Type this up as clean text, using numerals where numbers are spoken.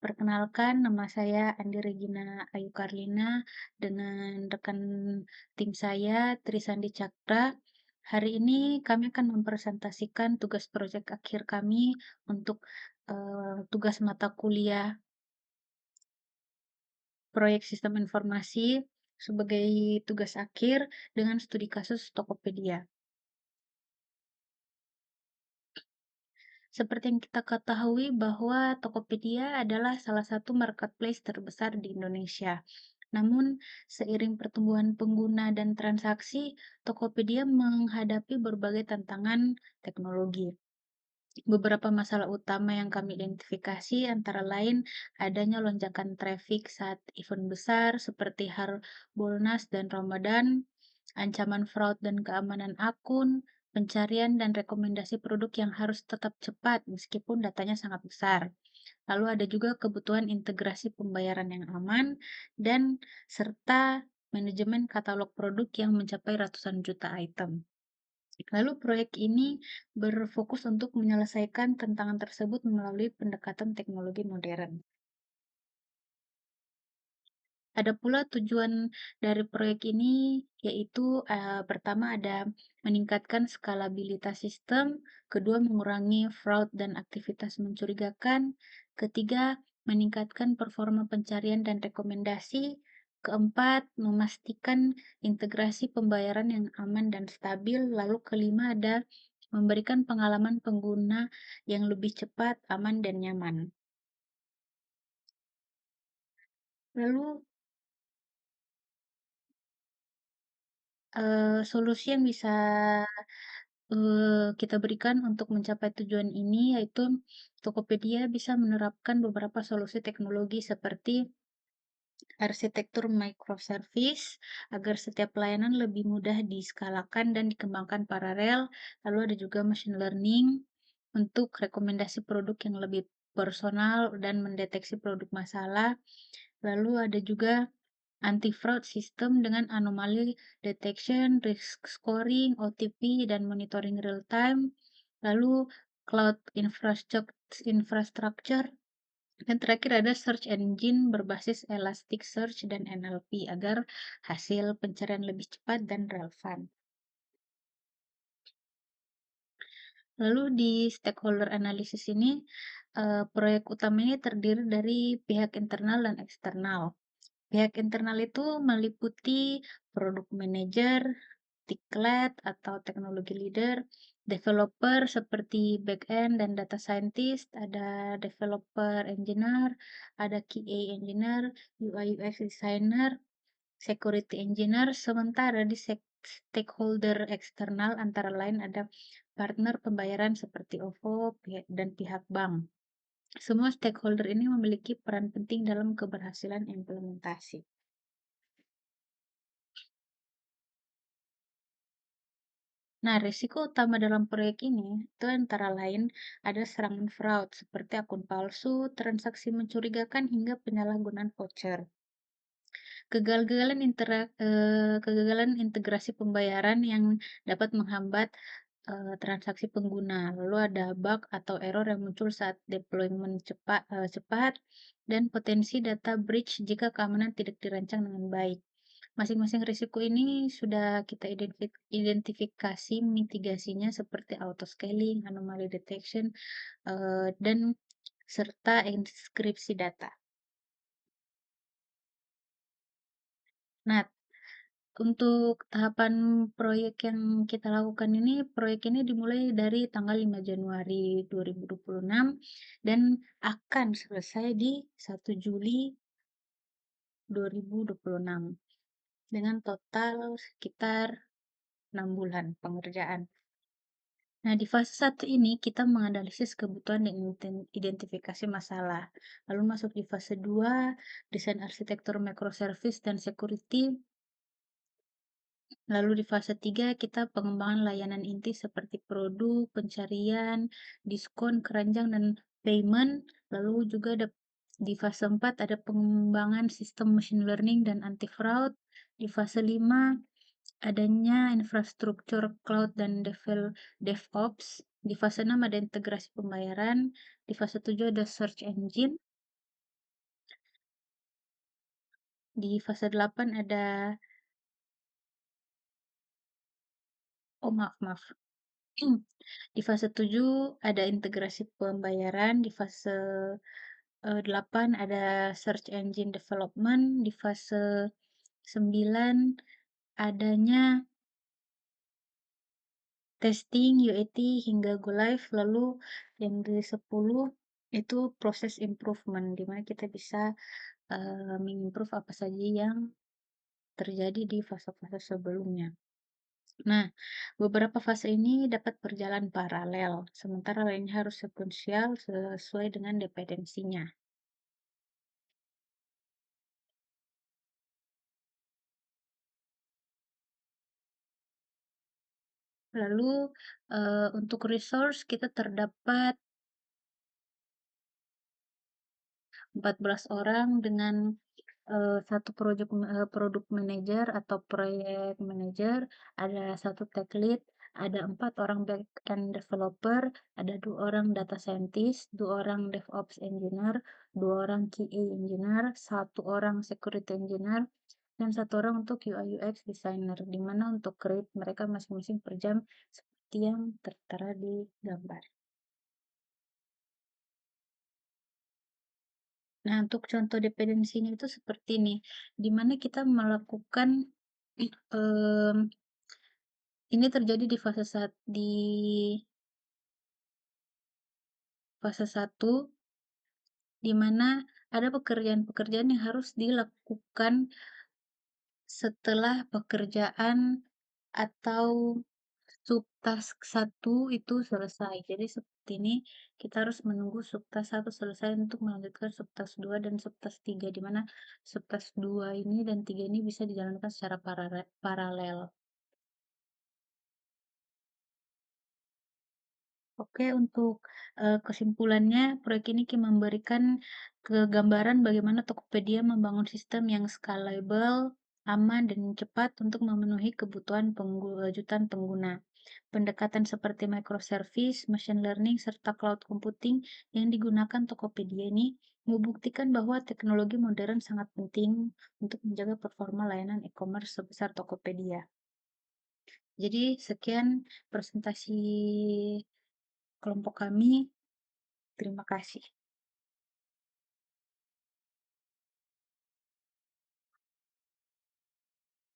Perkenalkan, nama saya Andi Regina Ayu Karlina dengan rekan tim saya, Trisandi Cakra. Hari ini kami akan mempresentasikan tugas proyek akhir kami untuk tugas mata kuliah proyek sistem informasi sebagai tugas akhir dengan studi kasus Tokopedia. Seperti yang kita ketahui bahwa Tokopedia adalah salah satu marketplace terbesar di Indonesia. Namun, seiring pertumbuhan pengguna dan transaksi, Tokopedia menghadapi berbagai tantangan teknologi. Beberapa masalah utama yang kami identifikasi antara lain adanya lonjakan traffic saat event besar seperti Harbolnas dan Ramadan, ancaman fraud dan keamanan akun, pencarian dan rekomendasi produk yang harus tetap cepat meskipun datanya sangat besar. Lalu ada juga kebutuhan integrasi pembayaran yang aman dan serta manajemen katalog produk yang mencapai ratusan juta item. Lalu proyek ini berfokus untuk menyelesaikan tantangan tersebut melalui pendekatan teknologi modern. Ada pula tujuan dari proyek ini, yaitu pertama ada meningkatkan skalabilitas sistem, kedua mengurangi fraud dan aktivitas mencurigakan, ketiga meningkatkan performa pencarian dan rekomendasi, keempat memastikan integrasi pembayaran yang aman dan stabil, lalu kelima ada memberikan pengalaman pengguna yang lebih cepat, aman, dan nyaman. Lalu solusi yang bisa kita berikan untuk mencapai tujuan ini, yaitu Tokopedia bisa menerapkan beberapa solusi teknologi seperti arsitektur microservice agar setiap pelayanan lebih mudah diskalakan dan dikembangkan paralel. Lalu ada juga machine learning untuk rekomendasi produk yang lebih personal dan mendeteksi produk masalah. Lalu ada juga anti-fraud system dengan anomaly detection, risk scoring, OTP, dan monitoring real time. Lalu cloud infrastructure. Dan terakhir ada search engine berbasis Elasticsearch dan NLP agar hasil pencarian lebih cepat dan relevan. Lalu di stakeholder analysis ini, proyek utama ini terdiri dari pihak internal dan eksternal. Pihak internal itu meliputi product manager, lead atau teknologi leader, developer seperti back-end dan data scientist, ada developer engineer, ada QA engineer, UI UX designer, security engineer, sementara di stakeholder eksternal antara lain ada partner pembayaran seperti OVO dan pihak bank. Semua stakeholder ini memiliki peran penting dalam keberhasilan implementasi. Nah, risiko utama dalam proyek ini itu antara lain ada serangan fraud seperti akun palsu, transaksi mencurigakan hingga penyalahgunaan voucher. Kegagalan integrasi pembayaran yang dapat menghambat transaksi pengguna. Lalu ada bug atau error yang muncul saat deployment cepat dan potensi data breach jika keamanan tidak dirancang dengan baik. Masing-masing risiko ini sudah kita identifikasi mitigasinya seperti auto scaling, anomaly detection, dan serta inskripsi data. Nah, untuk tahapan proyek yang kita lakukan ini, proyek ini dimulai dari tanggal 5 Januari 2026 dan akan selesai di 1 Juli 2026 dengan total sekitar 6 bulan pengerjaan. Nah, di fase 1 ini kita menganalisis kebutuhan dan identifikasi masalah. Lalu masuk di fase 2, desain arsitektur microservice dan security. Lalu di fase 3 kita pengembangan layanan inti seperti produk, pencarian, diskon, keranjang, dan payment. Lalu juga ada di fase 4 ada pengembangan sistem machine learning dan anti fraud. Di fase 5 adanya infrastruktur cloud dan DevOps. Di fase 6 ada integrasi pembayaran. Di fase 7 ada search engine. Di fase 8 ada oh maaf maaf. Di fase 7 ada integrasi pembayaran, di fase 8 ada search engine development, di fase 9 adanya testing, UAT, hingga go live, lalu yang di 10 itu proses improvement, di mana kita bisa mengimprove apa saja yang terjadi di fase-fase sebelumnya. Nah, beberapa fase ini dapat berjalan paralel, sementara lainnya harus sekuensial sesuai dengan dependensinya. Lalu, untuk resource kita terdapat 14 orang dengan 1 product manager atau project manager, ada 1 tech lead, ada 4 orang back-end developer, ada 2 orang data scientist, 2 orang DevOps engineer, 2 orang QA engineer, 1 orang security engineer, dan 1 orang untuk UI UX designer, di mana untuk rate mereka masing-masing per jam seperti yang tertera di gambar. Nah, untuk contoh dependensinya itu seperti ini, di mana kita melakukan ini terjadi di fase satu, di mana ada pekerjaan-pekerjaan yang harus dilakukan setelah pekerjaan atau subtask 1 itu selesai. Jadi seperti ini, kita harus menunggu subtask 1 selesai untuk melanjutkan subtask 2 dan subtask 3, di mana subtask 2 ini dan 3 ini bisa dijalankan secara paralel. Oke, untuk kesimpulannya, proyek ini memberikan gambaran bagaimana Tokopedia membangun sistem yang scalable, aman, dan cepat untuk memenuhi kebutuhan jutaan pengguna. Pendekatan seperti microservice, machine learning, serta cloud computing yang digunakan Tokopedia ini membuktikan bahwa teknologi modern sangat penting untuk menjaga performa layanan e-commerce sebesar Tokopedia. Jadi, sekian presentasi kelompok kami. Terima kasih.